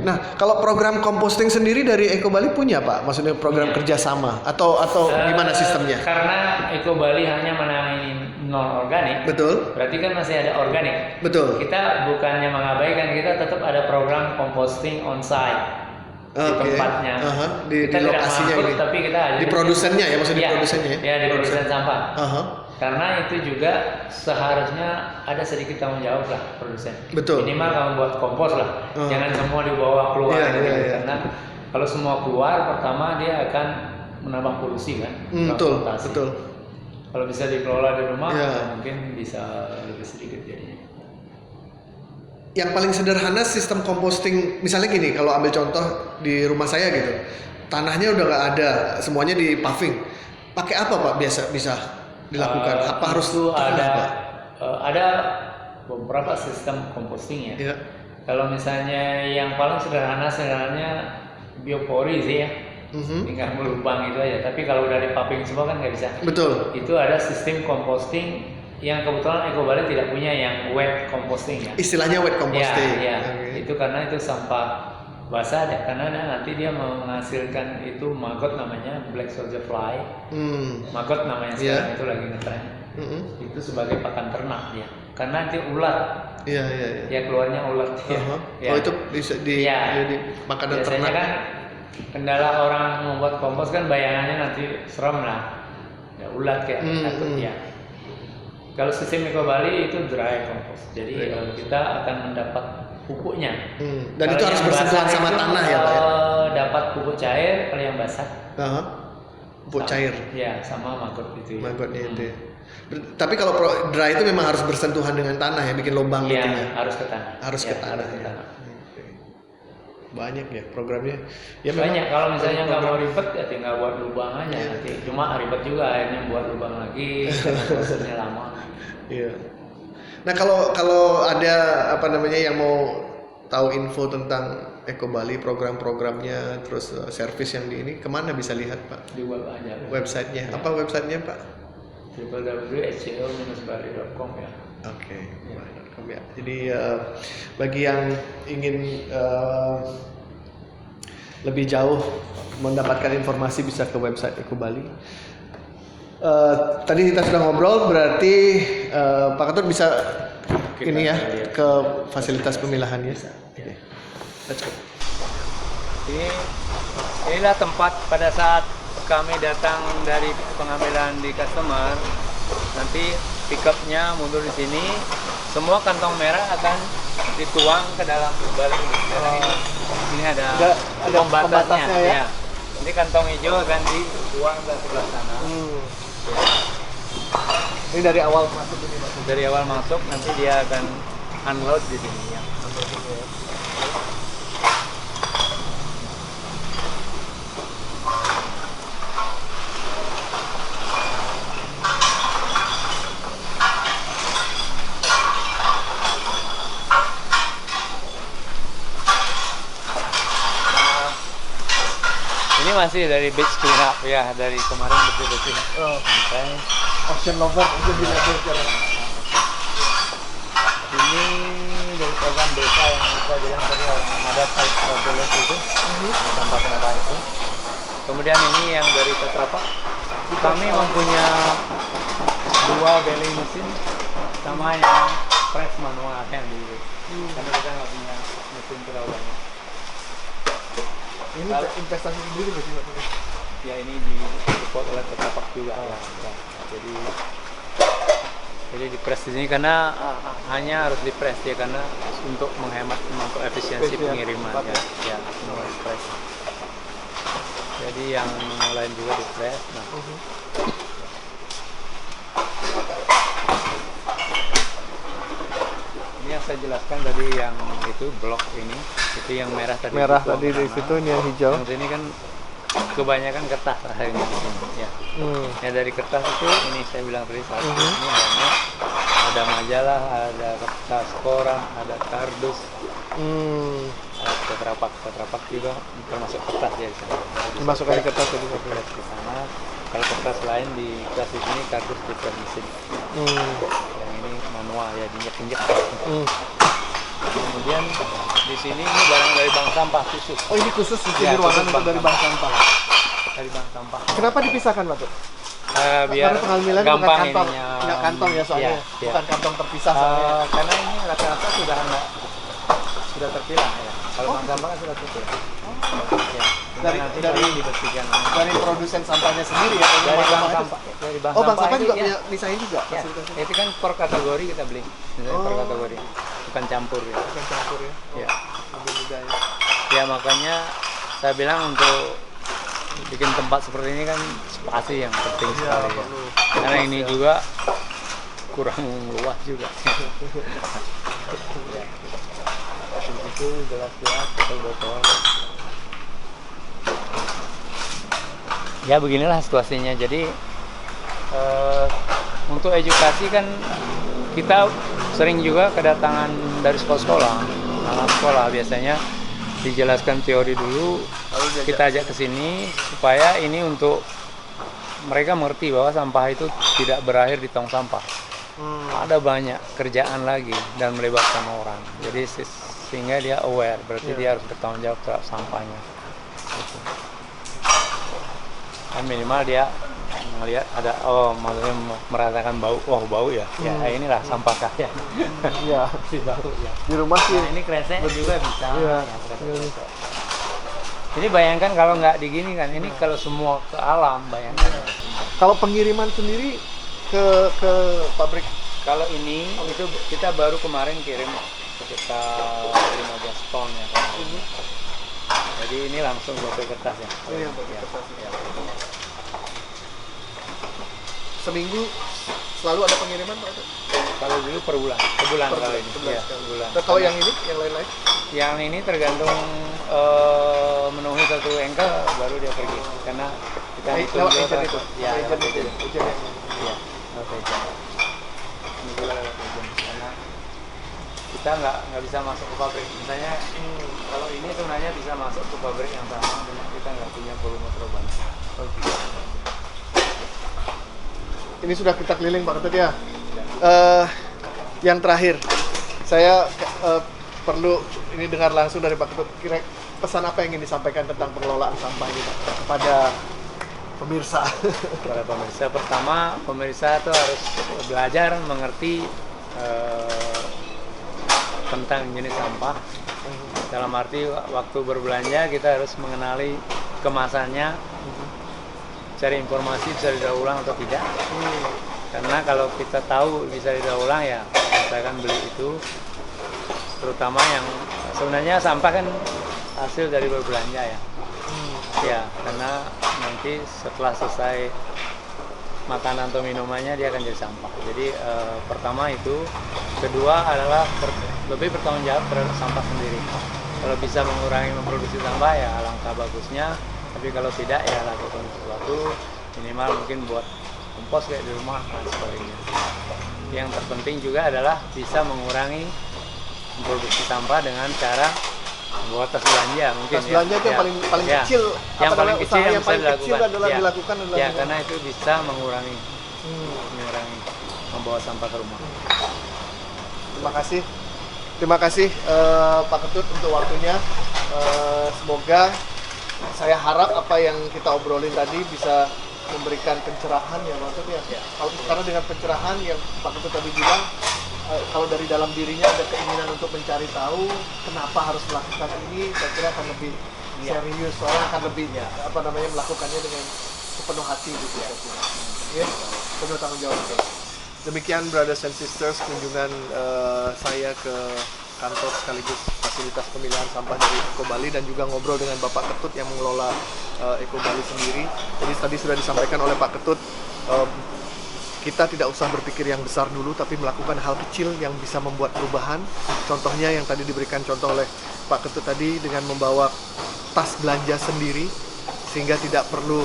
S1: Nah, kalau program composting sendiri dari Eko Bali punya, Pak? Maksudnya program kerjasama atau gimana sistemnya?
S4: Karena Eko Bali hanya menangani non organik.
S1: Betul.
S4: Berarti kan masih ada organik.
S1: Betul.
S4: Kita bukannya mengabaikan, kita tetap ada program composting on site. Di tempatnya.
S1: Di
S4: kita
S1: lokasinya
S4: tidak
S1: ini.
S4: Tapi kita ada
S1: di produsennya ya, maksudnya di produsennya ya?
S4: Ya, di produsen sampah. Karena itu juga seharusnya ada sedikit tanggung jawab lah produsen.
S1: Betul.
S4: Minimal kamu buat kompos lah. Jangan semua dibawa keluar. Karena kalau semua keluar, pertama dia akan menambah polusi kan.
S1: Betul.
S4: Kalau bisa dikelola di rumah, mungkin bisa lebih sedikit jadinya.
S1: Yang paling sederhana sistem composting, misalnya gini, kalau ambil contoh di rumah saya gitu, tanahnya udah nggak ada, semuanya di paving. Pakai apa, Pak? Bisa dilakukan? Apa harus
S4: itu ada beberapa sistem composting ya. Kalau misalnya yang paling sederhananya biopori sih ya. Tinggal melubang itu aja. Tapi kalau udah di paving semua kan nggak bisa.
S1: Betul.
S4: Itu ada sistem composting yang kebetulan Eko Bali tidak punya, yang wet composting ya.
S1: Istilahnya wet composting.
S4: Ya. Itu karena itu sampah basah ya, karena nanti dia menghasilkan itu maggot namanya black soldier fly. Maggot namanya sekarang itu lagi ngetren. itu sebagai pakan ternak dia. Karena nanti ular.
S1: Iya.
S4: Ya keluarnya ular. Ya.
S1: Oh itu bisa jadi makanan
S4: biasanya
S1: ternak.
S4: kan kendala orang membuat kompos kan bayangannya nanti serem lah. Ya ular kayak takut ya. Kalau sistem Eco Bali itu dry kompos. Jadi kita akan mendapat pupuknya.
S1: Dan
S4: kalau
S1: itu harus
S4: yang
S1: bersentuhan
S4: basah
S1: sama
S4: itu,
S1: tanah ya Pak ya?
S4: Dapat pupuk cair, kalau yang basah.
S1: Pupuk cair.
S4: Ya, sama maggot itu.
S1: Maggotnya itu. Ya. Tapi kalau dry itu memang harus bersentuhan dengan tanah ya, bikin lubang gitu ya.
S4: Harus ke tanah.
S1: Harus ke tanah.
S4: Harus ke tanah.
S1: Banyak ya programnya. Ya
S4: banyak.
S1: memang,
S4: Kalau misalnya nggak mau ribet ya tinggal buat lubang aja nanti. Cuma ribet juga akhirnya buat lubang lagi, karena prosesnya lama.
S1: Iya. Nah kalau ada yang mau tahu info tentang Eco Bali, program-programnya, terus servis yang di ini, kemana bisa lihat Pak?
S4: Di web aja.
S1: Websitenya. Apa websitenya Pak?
S4: www.sco-bali.com ya.
S1: Oke. Ya. Jadi bagi yang ingin lebih jauh mendapatkan informasi bisa ke website Eco Bali. Tadi kita sudah ngobrol, berarti Pak Ketut bisa ke fasilitas pemilahannya. Okay. Let's go.
S4: Inilah tempat pada saat kami datang dari pengambilan di customer, nanti pickupnya mundur di sini, semua kantong merah akan dituang ke dalam balik ini. Ini ada pembatasnya ya. Jadi kantong hijau akan dituang ke sebelah sana.
S1: Ini dari awal masuk ini Pak.
S4: Dari awal masuk nanti dia akan unload di sini ya. Ini masih dari beach clean up ya, dari kemarin bersih-bersih.
S1: Ocean lover itu dilakukan.
S4: Ini dari program desa yang saya bilang tadi ada site village itu, tempat-tempat itu. Kemudian ini yang dari Tetra Pak. Kami mempunyai 2 belly mesin sama yang press manual yang di karena kita nggak punya mesin terlalu banyak.
S1: Ini investasi sendiri berarti Pak?
S4: Ya ini di support oleh Tetra Pak juga ya. Jadi di press di sini karena hanya harus di press ya, karena untuk menghemat untuk efisiensi pengiriman ya semua di press. Jadi yang lain juga di press. Nah. Ini yang saya jelaskan tadi yang itu blok ini, itu yang merah tadi.
S1: Merah tadi di situ, ini yang hijau.
S4: Yang sini kan kebanyakan kertas akhirnya ya. Ya dari kertas itu ini saya bilang tadi ini ada majalah, ada kertas koran, ada kardus, ada tetrapak juga termasuk kertas ya di sana.
S1: Dimasukkan di kertas tadi
S4: di sana. Kalau kertas lain di kertas di sini kardus di mesin. Yang ini manual ya, diinjek-injek. Kemudian di sini ini barang dari bank sampah khusus.
S1: Oh ini khusus di ruangan untuk dari bank sampah.
S4: Dari bank sampah.
S1: Kenapa dipisahkan Pak Tuh?
S4: Biar
S1: karena pengamilan
S4: gampang
S1: bukan kantong,
S4: ininya.
S1: nggak kantong ya soalnya, bukan kantong terpisah soalnya.
S4: Karena ini rata-rata sudah terpilah ya. Kalau bank sampah kan sudah terpilah. Ya. Nanti
S1: dari
S4: dibersihkan.
S1: Dari produsen sampahnya sendiri ya.
S4: Dari bank sampah. Dari bank
S1: bank sampah juga
S4: ya.
S1: punya misahin juga.
S4: Ya. Itu kan per kategori kita beli. Misalnya per kategori. Bukan campur ya.
S1: Bukan campur ya.
S4: Ya.
S1: Ambil juga ya.
S4: Ya makanya saya bilang untuk bikin tempat seperti ini kan spasi yang penting sekali ya. Karena ini juga kurang luas juga. Ya. Itu jelas-jelas botol-botol. Ya beginilah situasinya. Jadi untuk edukasi kan kita sering juga kedatangan dari sekolah-sekolah, anak sekolah biasanya dijelaskan teori dulu, kita ajak ke sini supaya ini untuk mereka mengerti bahwa sampah itu tidak berakhir di tong sampah. Ada banyak kerjaan lagi dan melibatkan orang. Jadi sehingga dia aware, berarti dia harus bertanggung jawab terhadap sampahnya. Gitu. Dan minimal dia ngelihat ada maksudnya merasakan bau, wah bau ya. Ya inilah sampah kaya.
S1: Iya.
S4: Si bau ya.
S1: Di rumah sih.
S4: Nah, ini kresek juga bisa.
S1: Iya.
S4: Ya, kresek. Jadi bayangkan kalau nggak digini kan, ini kalau semua ke alam bayangkan.
S1: Kalau pengiriman sendiri ke pabrik,
S4: Kalau ini itu kita baru kemarin kirim sekitar 15 ton ya kan. Jadi ini langsung botol kertas ya.
S1: Ini yang botol kertas.
S4: Ya.
S1: seminggu selalu ada pengiriman Pak?
S4: Kalau dulu per bulan, sebulan
S1: Per
S4: kalau
S1: bulan,
S4: ini.
S1: sebulan
S4: Ya,
S1: sekali.
S4: sebulan.
S1: Nah, kalau yang ini, yang lain-lain?
S4: Yang ini tergantung memenuhi satu engkel baru dia pergi karena kita hitung
S1: Lewat
S4: juga
S1: agent itu?
S4: Ya, lewat
S1: Agent
S4: agent.
S1: yang
S4: Iya, lewat agent. Ini juga lewat agent karena kita nggak bisa masuk ke pabrik. Misalnya kalau ini sebenarnya bisa masuk ke pabrik yang sama, cuma kita nggak punya volume terlalu banyak.
S1: Ini sudah kita keliling Pak Ketut ya. Yang terakhir, saya perlu ini dengar langsung dari Pak Ketut. Kira pesan apa yang ingin disampaikan tentang pengelolaan sampah ini Pak kepada pemirsa?
S4: Para pemirsa, pertama pemirsa itu harus belajar mengerti tentang jenis sampah. Dalam arti waktu berbelanja kita harus mengenali kemasannya, cari informasi bisa didaur ulang atau tidak. Karena kalau kita tahu bisa didaur ulang ya misalkan beli itu, terutama yang sebenarnya sampah kan hasil dari berbelanja ya. Ya, karena nanti setelah selesai makanan atau minumannya dia akan jadi sampah. Jadi pertama itu, kedua adalah lebih bertanggung jawab terhadap sampah sendiri. Kalau bisa mengurangi memproduksi sampah ya alangkah bagusnya. Tapi kalau tidak ya lakukan sesuatu, minimal mungkin buat kompos kayak di rumah dan sebagainya. Yang terpenting juga adalah bisa mengurangi memproduksi sampah dengan cara membawa tas belanja mungkin.
S1: Tas belanja itu yang paling kecil.
S4: Yang paling kecil yang
S1: yang
S4: bisa
S1: paling kecil
S4: dilakukan.
S1: adalah dilakukan
S4: Ya, karena itu bisa mengurangi membawa sampah ke rumah.
S1: Terima kasih Pak Ketut untuk waktunya. Semoga saya harap apa yang kita obrolin tadi bisa memberikan pencerahan ya Pak Ketut ya. Karena dengan pencerahan yang Pak Ketut tadi bilang, kalau dari dalam dirinya ada keinginan untuk mencari tahu kenapa harus melakukan ini, saya kira akan lebih serius, orang akan lebih melakukannya dengan sepenuh hati gitu ya. Penuh tanggung jawab. Demikian Brothers and Sisters kunjungan saya ke kantor sekaligus fasilitas pemilihan sampah dari Eko Bali dan juga ngobrol dengan Bapak Ketut yang mengelola Eko Bali sendiri. Jadi tadi sudah disampaikan oleh Pak Ketut, kita tidak usah berpikir yang besar dulu, tapi melakukan hal kecil yang bisa membuat perubahan. Contohnya yang tadi diberikan contoh oleh Pak Ketut tadi dengan membawa tas belanja sendiri, sehingga tidak perlu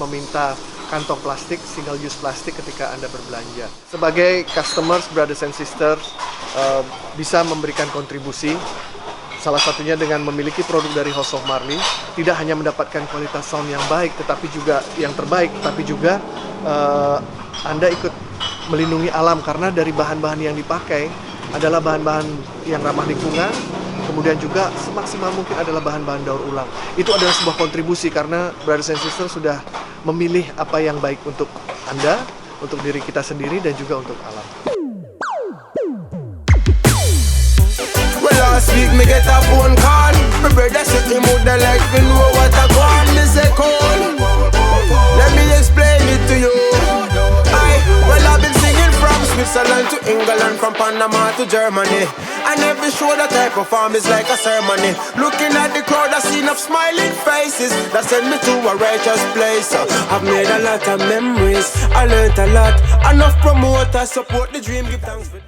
S1: meminta kantong plastik, single use plastik ketika Anda berbelanja. Sebagai customers, brothers and sisters, bisa memberikan kontribusi. Salah satunya dengan memiliki produk dari House of Marley, tidak hanya mendapatkan kualitas sound yang baik, tetapi juga yang terbaik, tapi juga Anda ikut melindungi alam karena dari bahan-bahan yang dipakai adalah bahan-bahan yang ramah lingkungan, kemudian juga semaksimal mungkin adalah bahan-bahan daur ulang. Itu adalah sebuah kontribusi karena brothers and sisters sudah memilih apa yang baik untuk Anda, untuk diri kita sendiri dan juga untuk alam.
S3: Last week me get a phone call. My brother said him woulda like to know what I want. Me say cool. Let me explain it to you. I've been singing from Switzerland to England, from Panama to Germany. And every show that I perform is like a ceremony. Looking at the crowd, I see enough smiling faces that send me to a righteous place. I've made a lot of memories, I learned a lot. Enough promoters support the dream, give thanks for